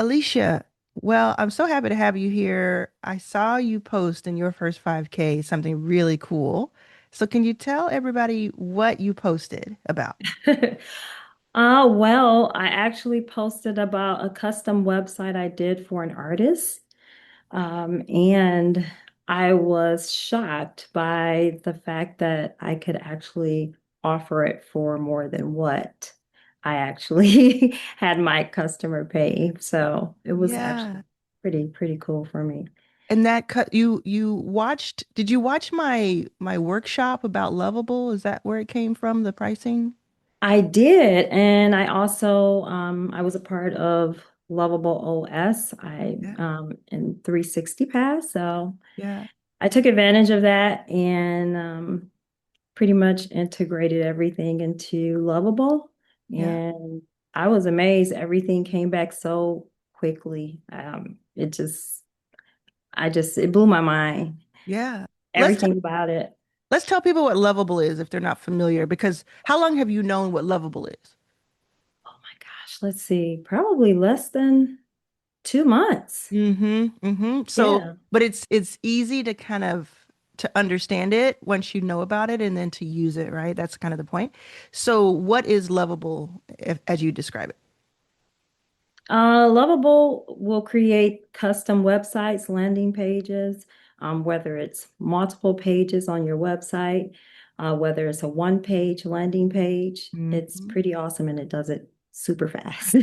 Alicia, well, I'm so happy to have you here. I saw you post in your first 5K something really cool. So can you tell everybody what you posted about? Well, I actually posted about a custom website I did for an artist. And I was shocked by the fact that I could actually offer it for more than what I actually had my customer pay. So it was actually Yeah. pretty cool for me. And that cut you watched, did you watch my workshop about Lovable? Is that where it came from, the pricing? I did, and I also I was a part of Lovable OS. I Yeah. in 360 Pass, so Yeah. I took advantage of that and pretty much integrated everything into Lovable. Yeah. And I was amazed. Everything came back so quickly. It blew my mind. Yeah. Let's t Everything about it. let's tell people what Lovable is if they're not familiar, because how long have you known what Lovable is? Oh my gosh, let's see, probably less than 2 months. So, Yeah. but it's easy to kind of to understand it once you know about it and then to use it, right? That's kind of the point. So, what is Lovable as you describe it? Lovable will create custom websites, landing pages, whether it's multiple pages on your website, whether it's a one-page landing page. It's Hmm. pretty awesome and it does it super fast.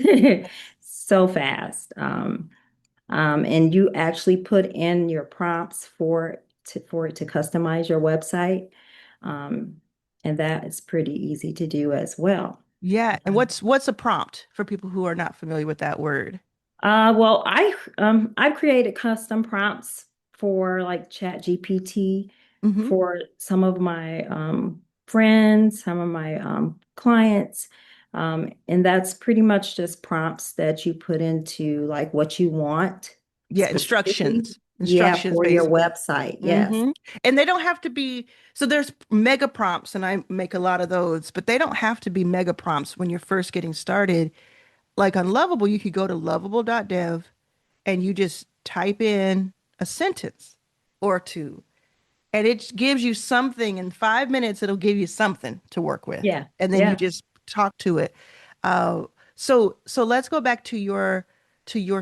So fast. And you actually put in your prompts for it to customize your website. Um, and that is pretty easy to do as well. Yeah, and what's a prompt for people who are not familiar with that word? Well, I've created custom prompts for like Chat GPT Hmm. for some of my friends, some of my clients. And that's pretty much just prompts that you put into like what you want Yeah, specifically. Yeah, instructions for your basically. website. Yes. Hmm. And they don't have to be, so there's mega prompts, and I make a lot of those, but they don't have to be mega prompts when you're first getting started. Like on Lovable, you could go to lovable.dev and you just type in a sentence or two, and it gives you something. In 5 minutes, it'll give you something to work with. Yeah. And then you Yeah. just talk to it. Uh, so let's go back to your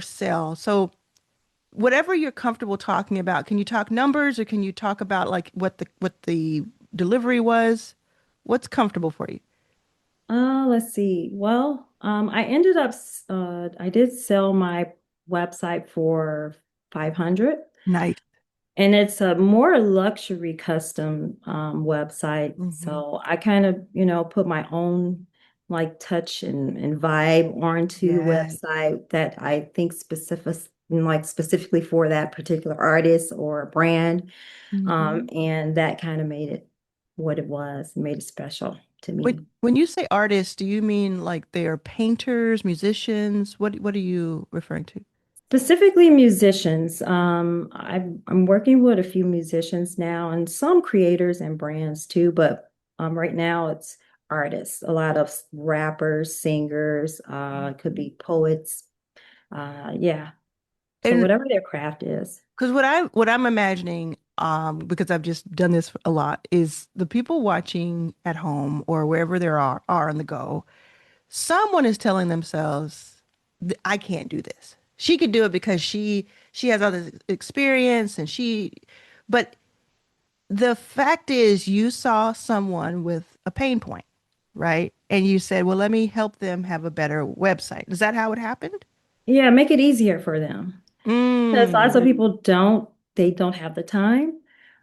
cell. So whatever you're comfortable talking about, can you talk numbers or can you talk about like what the delivery was? What's comfortable for you? Let's see. Well, I ended up, I did sell my website for 500. Night. And it's a more luxury custom website. Hmm. So I kind of, put my own like touch and vibe onto the Yeah. website that I think specifically for that particular artist or brand. Hmm. And that kind of made it what it was, made it special to When me. when you say artists, do you mean like they are painters, musicians? What are you referring to? Specifically musicians. I'm working with a few musicians now and some creators and brands too, but right now it's artists, a lot of rappers, singers, could Mhm. be poets. Yeah. So And whatever their craft is. because what I'm imagining, because I've just done this a lot, is the people watching at home or wherever they are on the go. Someone is telling themselves, I can't do this. She could do it because she has all this experience and but the fact is you saw someone with a pain point, right? And you said, well, let me help them have a better website. Is that how it happened? Yeah, make it easier for them. Because lots of Mm. people they don't have the time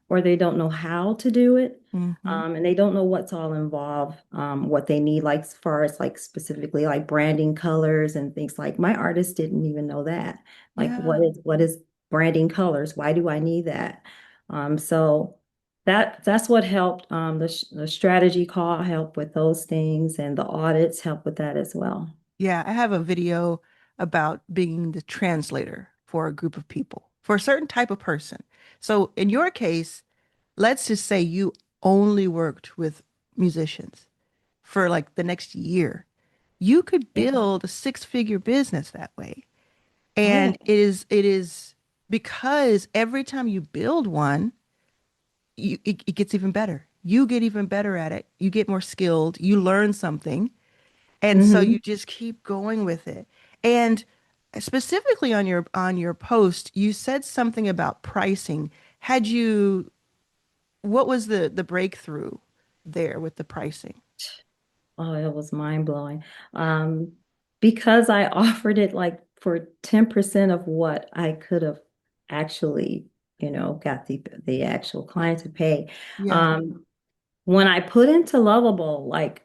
or they don't know how to do it. Hmm. And they don't know what's all involved, what they need, like as far as like specifically like branding colors and things like my artist didn't even know that. Like Yeah. what is branding colors? Why do I need that? So that's what helped. The strategy call helped with those things and the audits help with that as well. Yeah, I have a video about being the translator for a group of people, for a certain type of person. So in your case, let's just say you only worked with musicians for like the next year. You could Yeah. build a six-figure business that way. And Oh, it is because every time you build one, it gets even better. You get even better at it. You get more skilled. You learn something. And so you hmm. just keep going with it. And specifically on your post, you said something about pricing. Had you, what was the breakthrough there with the pricing? Oh, it was mind blowing. Um, because I offered it like for 10% of what I could have actually, got the actual client to pay. Yeah. Um, when I put into Lovable, like,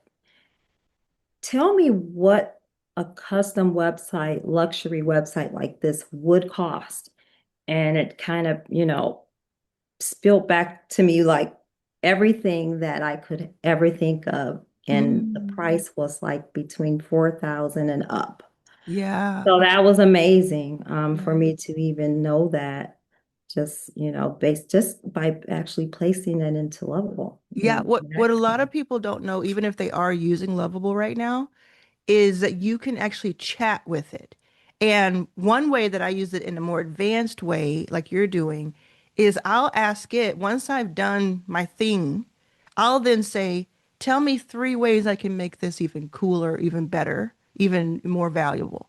tell me what a custom website, luxury website like this would cost. And it kind of, spilled back to me like everything that I could ever think of. And the Mm, price was like between 4,000 and up. yeah. So that was amazing for Yeah. me to even know that just, based just by actually placing it into Lovable. Yeah. And What a lot of people don't know, even if they are using Lovable right now, is that you can actually chat with it. And one way that I use it in a more advanced way, like you're doing, is I'll ask it, once I've done my thing, I'll then say, tell me three ways I can make this even cooler, even better, even more valuable.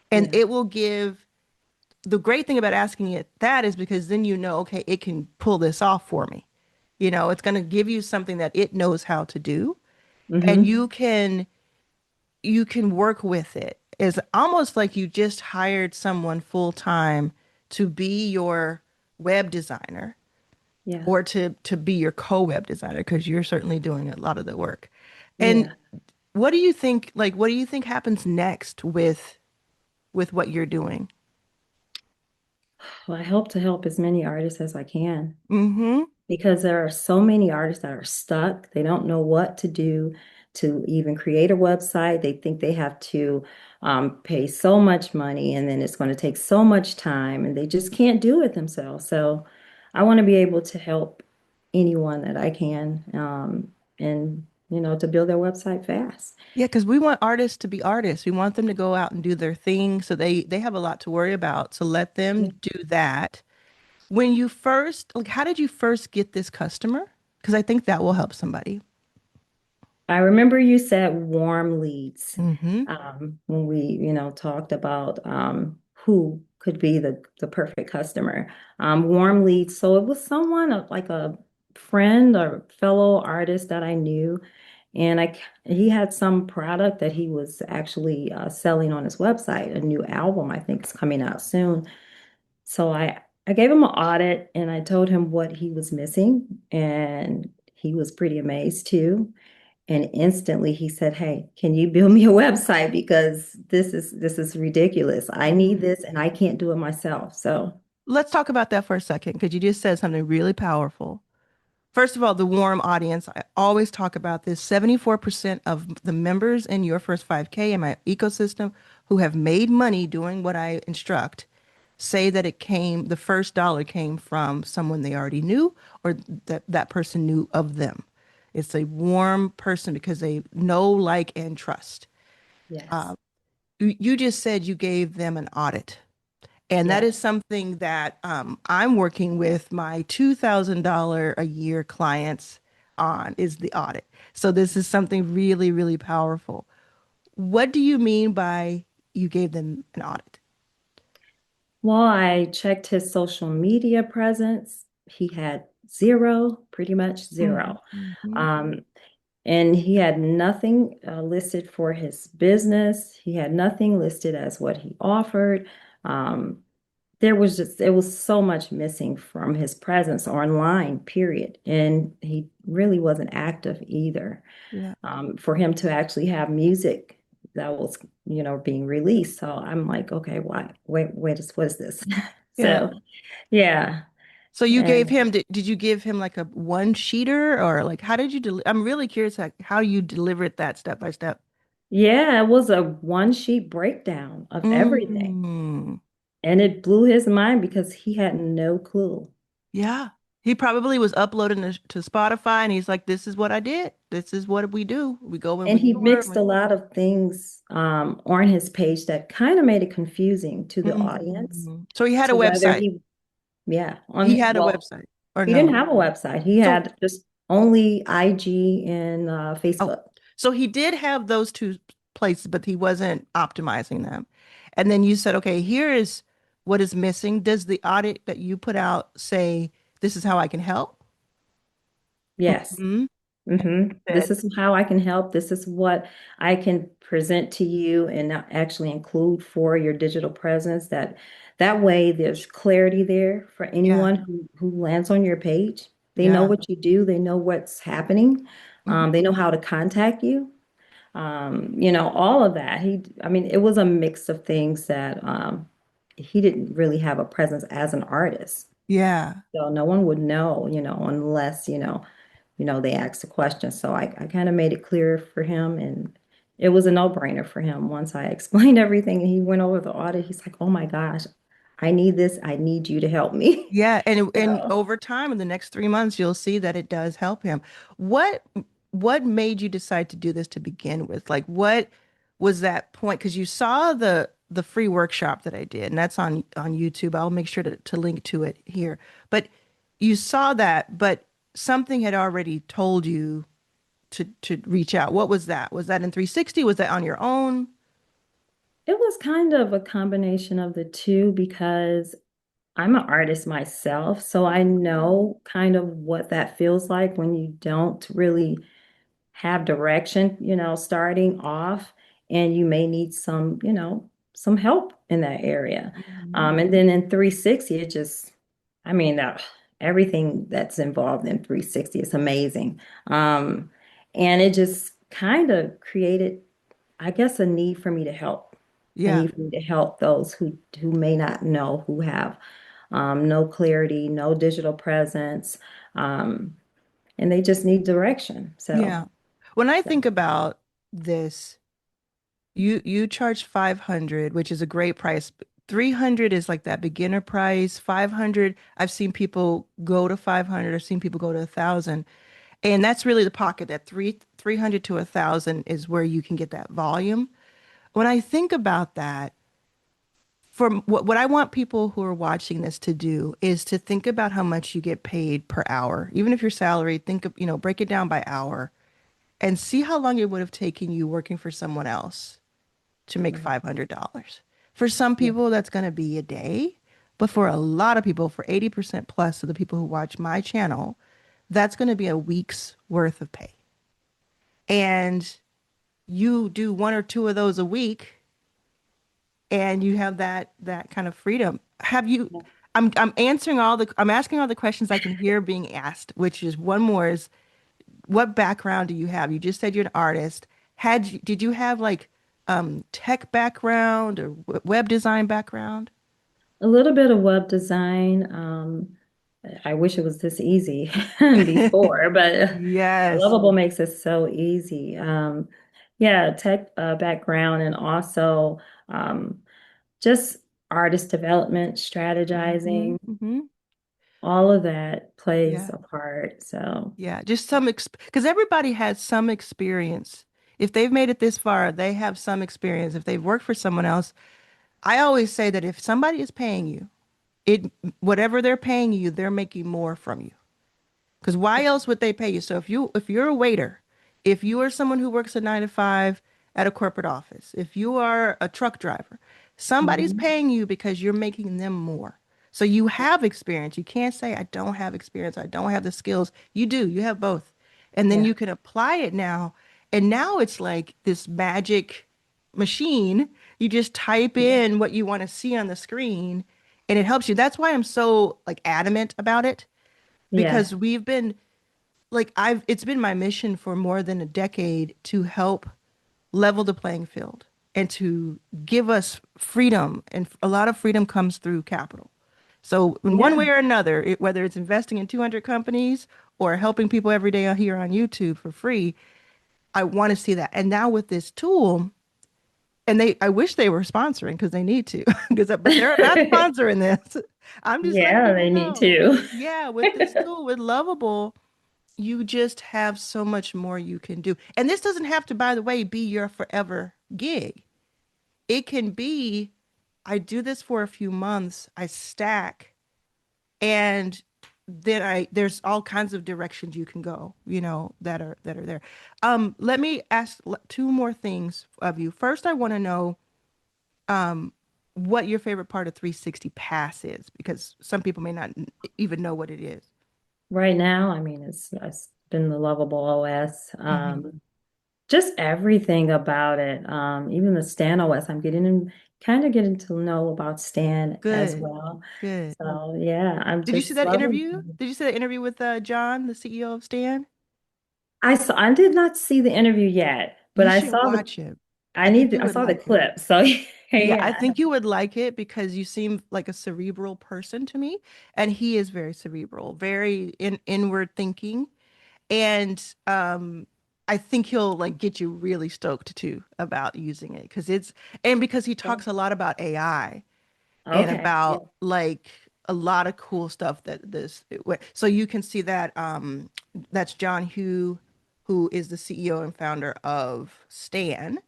And yeah. it will give, the great thing about asking it that is because then you know, okay, it can pull this off for me. It's going to give you something that it knows how to do. And Hmm. you can work with it. It's almost like you just hired someone full time to be your web designer Yeah. or to be your co-web designer because you're certainly doing a lot of the work. And Yeah. what do you think happens next with what you're doing? Well, I hope to help as many artists as I can, Mm-hmm. because there are so many artists that are stuck. They don't know what to do to even create a website. They think they have to pay so much money and then it's going to take so much time and they just can't do it themselves. So I want to be able to help anyone that I can and, to build their website fast. Yeah, because we want artists to be artists. We want them to go out and do their thing. So they have a lot to worry about. So let them Yeah. do that. When you first, like, how did you first get this customer? Because I think that will help somebody. I remember you said warm leads Mm-hmm. when we, talked about who could be the perfect customer. Warm leads. So it was someone like a friend or fellow artist that I knew, and he had some product that he was actually selling on his website. A new album, I think, is coming out soon. So I gave him an audit and I told him what he was missing, and he was pretty amazed too. And instantly he said, "Hey, can you build me a website because this is ridiculous. I need this and I can't do it myself." So, Let's talk about that for a second because you just said something really powerful. First of all, the warm audience. I always talk about this. 74% of the members in your first 5K in my ecosystem who have made money doing what I instruct say that the first dollar came from someone they already knew or that person knew of them. It's a warm person because they know, like, and trust. yes. You just said you gave them an audit. And that Yeah. is something that I'm working with my $2,000 a year clients on is the audit. So this is something really, really powerful. What do you mean by you gave them an audit? Well, I checked his social media presence. He had zero, pretty much zero. Mm-hmm. Um, and he had nothing listed for his business. He had nothing listed as what he offered. Um, it was so much missing from his presence online, period. And he really wasn't active either. Yeah. For him to actually have music that was, being released. So I'm like, okay, why? Wait, what is this? Yeah. So yeah. So you gave And him, did you give him like a one sheeter or like how did you I'm really curious like, how you delivered that step by step. yeah, it was a one sheet breakdown of everything. Mm, And it blew his mind because he had no clue. yeah. He probably was uploading to Spotify and he's like, this is what I did. This is what we do. We go and And we he tour. mixed a lot of things on his page that kind of made it confusing to the audience. So he had a To whether website. he, yeah, He on, had a well, website or he didn't no? have a website. He So had just only IG and oh, Facebook. so he did have those two places, but he wasn't optimizing them. And then you said, okay, here is what is missing. Does the audit that you put out say this is how I can help? Yes. Hmm. This is how I can help. This is what I can present to you and not actually include for your digital presence. That way there's clarity there for Yeah, anyone who lands on your page. They know yeah, what you do, they know what's happening, mhm, they know how to contact you. All of that. I mean, it was a mix of things that he didn't really have a presence as an artist. yeah, So no one would know, unless, they asked a question. So I kind of made it clear for him, and it was a no-brainer for him. Once I explained everything and he went over the audit, he's like, oh my gosh, I need this. I need you to help me. yeah. And So over time, in the next 3 months, you'll see that it does help him. What what made you decide to do this to begin with? Like, what was that point? Because you saw the free workshop that I did, and that's on YouTube. I'll make sure to link to it here. But you saw that, but something had already told you to reach out. What was that? Was that in 360? Was that on your own? it was kind of a combination of the two because I'm an artist myself. So I know kind of what that feels like when you don't really have direction, starting off, and you may need some help in that area. Mhm. And then in 360, I mean, everything that's involved in 360 is amazing. Um, and it just kind of created, I guess, a Yeah, need for me to help those who may not know, who have no clarity, no digital presence, um, and they just need direction. So. yeah. When I think about this, you charge 500, which is a great price. 300 is like that beginner price. 500, I've seen people go to 500. I've seen people go to 1,000. And that's really the pocket. That 300 to 1,000 is where you can get that volume. When I think about that, for what I want people who are watching this to do is to think about how much you get paid per hour. Even if you're salaried, think of, break it down by hour and see how long it would have taken you working for someone else to make Right. $500. For some Yeah. people, that's going to be a day. But for a lot of people, for 80% plus of the people who watch my channel, that's going to be a week's worth of pay. And you do one or two of those a week and you have that kind of freedom. Have you I'm asking all the questions I can hear being asked, which is one more is what background do you have? You just said you're an artist. Did you have like tech background or web design background? A little bit of web design. I wish it was this easy before, but Yes. Lovable makes it so easy. Yeah, tech background and also um, just artist development, Hmm. strategizing, Hmm. all of that plays Yeah. a part. So, Yeah. Just because everybody has some experience. If they've made it this far, they have some experience. If they've worked for someone else, I always say that if somebody is paying you, it whatever they're paying you, they're making more from you. Because why else would they pay you? So if you're a waiter, if you are someone who works a 9 to 5 at a corporate office, if you are a truck driver, somebody's mhm. paying you because you're making them more. So you have experience. You can't say I don't have experience. I don't have the skills. You do. You have both. And then Yeah, you can apply it now. And now it's like this magic machine. You just type yeah, in what you want to see on the screen and it helps you. That's why I'm so like adamant about it yeah, because we've been like it's been my mission for more than a decade to help level the playing field and to give us freedom, and a lot of freedom comes through capital. So in one yeah, way or another, whether it's investing in 200 companies or helping people every day here on YouTube for free, I want to see that. And now with this tool, And I wish they were sponsoring because they need to, but they're not sponsoring this. I'm just letting Yeah, people they need know. to. Yeah, with this tool, with Lovable, you just have so much more you can do. And this doesn't have to, by the way, be your forever gig. It can be, I do this for a few months, I stack, and then there's all kinds of directions you can go, that are there. Let me ask two more things of you. First, I want to know um, what your favorite part of 360 Pass is, because some people may not even know what it is. Right now, I mean, it's been the lovable OS. Hmm. Just everything about it. Even the Stan OS, I'm kind of getting to know about Stan as Good, well. good. So yeah, I'm Did you see just that loving interview? it. Did you see that interview with John, the CEO of Stan? I did not see the interview yet, but You should watch it. I think you I would saw the like it. clip. So Yeah, I yeah. think you would like it because you seem like a cerebral person to me, and he is very cerebral, very inward thinking, and I think he'll like get you really stoked too about using it because he talks a lot about AI and Okay. Yeah. about like a lot of cool stuff so you can see that that's John who is the CEO and founder of Stan.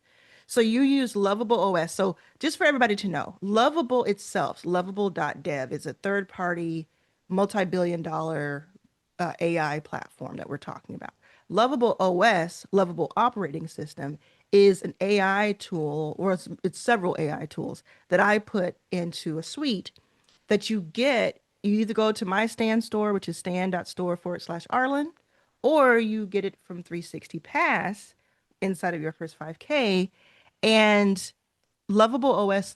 So you use Lovable OS. So just for everybody to know, Lovable itself, lovable.dev, is a third party multi-billion dollar AI platform that we're talking about. Lovable OS, Lovable Operating System, is an AI tool, or it's several AI tools that I put into a suite that you get. You either go to my Stan store, which is stan.store/Arlan, or you get it from 360 Pass inside of your first 5K. And Lovable OS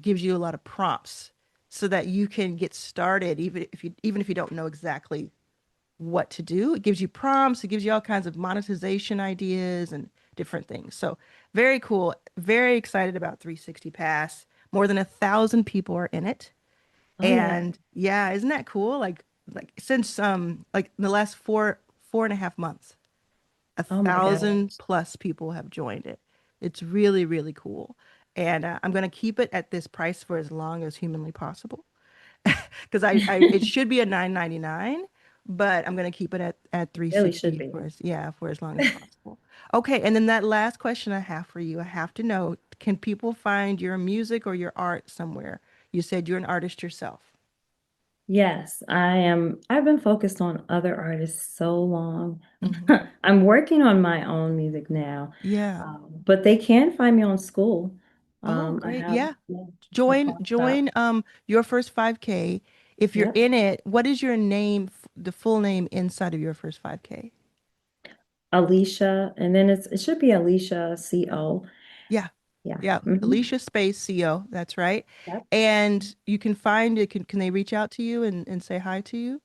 gives you a lot of prompts so that you can get started, even if you don't know exactly what to do. It gives you prompts, it gives you all kinds of monetization ideas and different things. So very cool. Very excited about 360 Pass. More than 1,000 people are in it. Oh yeah. And yeah, isn't that cool? Like since like the last four and a half months, a Oh my gosh. thousand plus people have joined it. It's really, really cool. And I'm going to keep it at this price for as long as humanly possible because it should be a 9.99, but I'm gonna keep it at Really should 360 be. for as long as possible. Okay, and then that last question I have for you, I have to know, can people find your music or your art somewhere? You said you're an artist yourself. Yes, I am. I've been focused on other artists so long. Hmm. I'm working on my own music now, Yeah. but they can find me on school. Oh, I great. have Yeah. yeah, a Join prop shop. join your first 5K. If you're Yep, in it, what is your name, the full name inside of your first 5K? Alicia, and then it should be Alicia CO. Yeah. Yeah. Yeah. Alicia Space CO. That's right. Yep. And you can find it. Can they reach out to you and say hi to you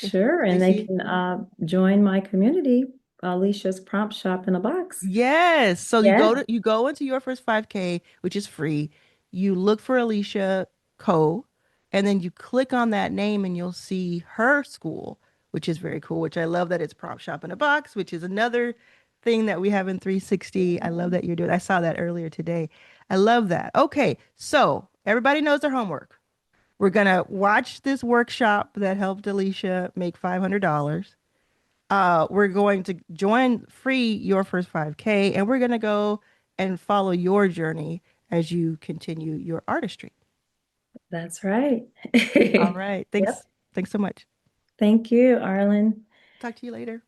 if Sure, they and they see you? can join my community, Alicia's Prompt Shop in a Box. Yes. So Yeah, you go into your first 5K, which is free. You look for Alicia Co. And then you click on that name and you'll see her school, which is very cool, which I love that it's Prop Shop in a Box, which is another thing that we have in 360. I love that you're doing. I saw that earlier today. I love that. Okay. So everybody knows their homework. We're gonna watch this workshop that helped Alicia make $500. We're going to join free your first 5K, and we're gonna go and follow your journey as you continue your artistry. that's right. All right. Yep. Thanks. Thanks so much. Thank you, Arlen. Talk to you later.